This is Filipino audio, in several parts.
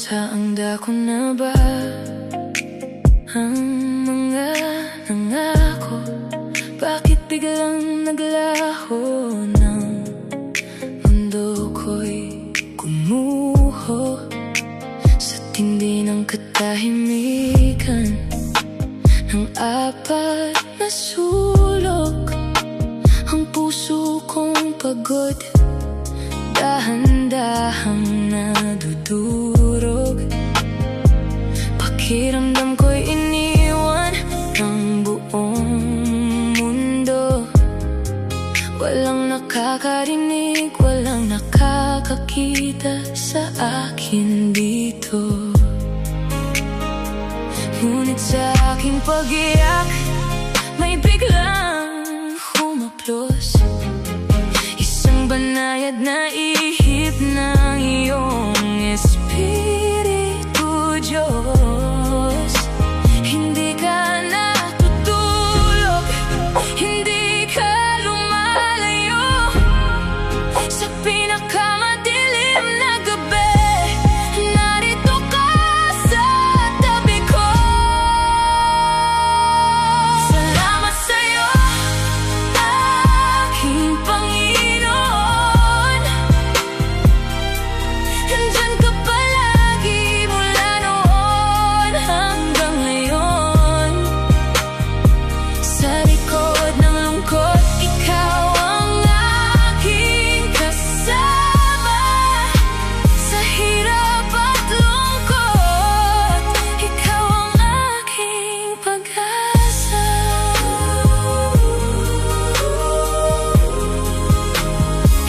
Saang dako na ba ang mga nangako? Bakit biglang naglaho ng mundo ko'y gumuho sa tindi ng katahimikan ng apat na sulok? Ang puso kong pagod, dahan-dahang nadudurog. Pakiramdam ko'y iniwan ng buong mundo. Walang nakakarinig, walang nakakakita sa akin dito. Ngunit sa aking pag-iyak, may biglang humaplos, isang banayad na ihip ng iyong espiritu, Diyos. Hindi ka natutulog, hindi ka lumalayo sa pinakamadilim na gabi. Narito ka sa tabi ko. Salamat sa'yo, aking Panginoon. Nandyan ka palagi mula noon hanggang ngayon. Sa likod ng lungkot, ikaw ang aking kasama. Sa hirap at lungkot, ikaw ang aking pag-asa.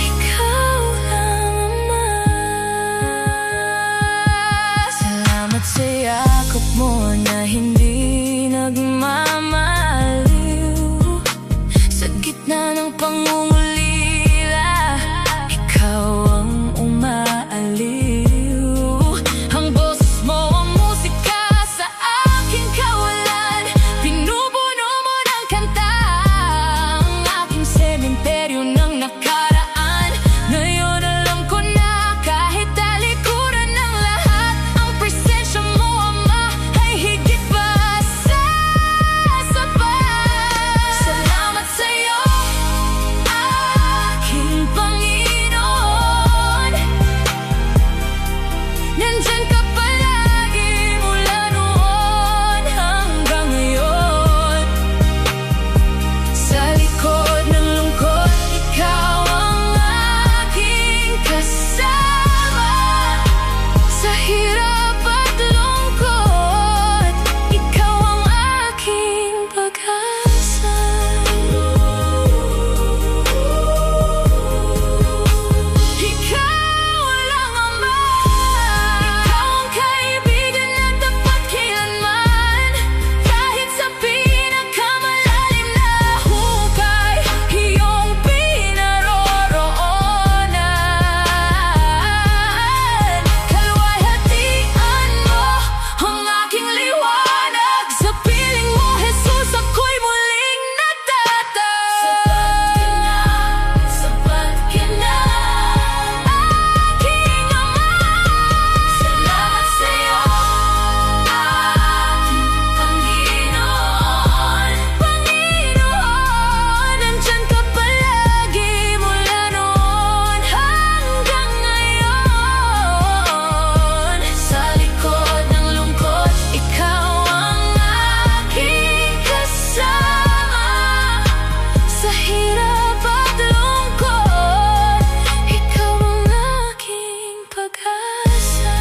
Ikaw lang, Ama. Salamat sa yakap mo na hindi nagmamaliw. Sa gitna ng pangungulila, ikaw ang umaaliw. Ang boses mo ang musika sa aking kawalan. Pinupuno mo ng kanta ang aking sementeryo ng nakaraan. Ngayon alam ko na kahit talikuran ng lahat, ang presensya mo, Ama, ay higit pa sa sapat. Salamat sa'yo, aking Panginoon. Nandyan ka palagi mula noon hanggang ngayon. Sa likod ng lungkot, ikaw ang aking kasama. Sa hirap at lungkot, ikaw ang aking pag-asa. Ikaw lang, Ama. Ikaw ang kaibigan na tapat kailanman. Kahit sa pinakamalalim na hukay, iyong pinaroroonan. Kalwalhatian mo ang aking liwanag. Sa piling mo, Jesus, ako'y muling nagtatag. Sapat ka na, aking Ama. Salamat sa'yo, aking Panginoon. Panginoon, nandyan ka palagi mula noon hanggang ngayon. Sa likod ng lungkot, ikaw ang aking kasama. Sa hirap at lungkot, ikaw ang aking pag-asa.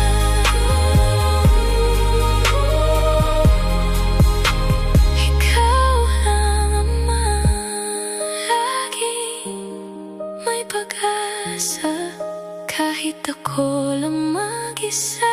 Ikaw lang, Ama, laging may pag-asa. Kahit ako lang mag-isa.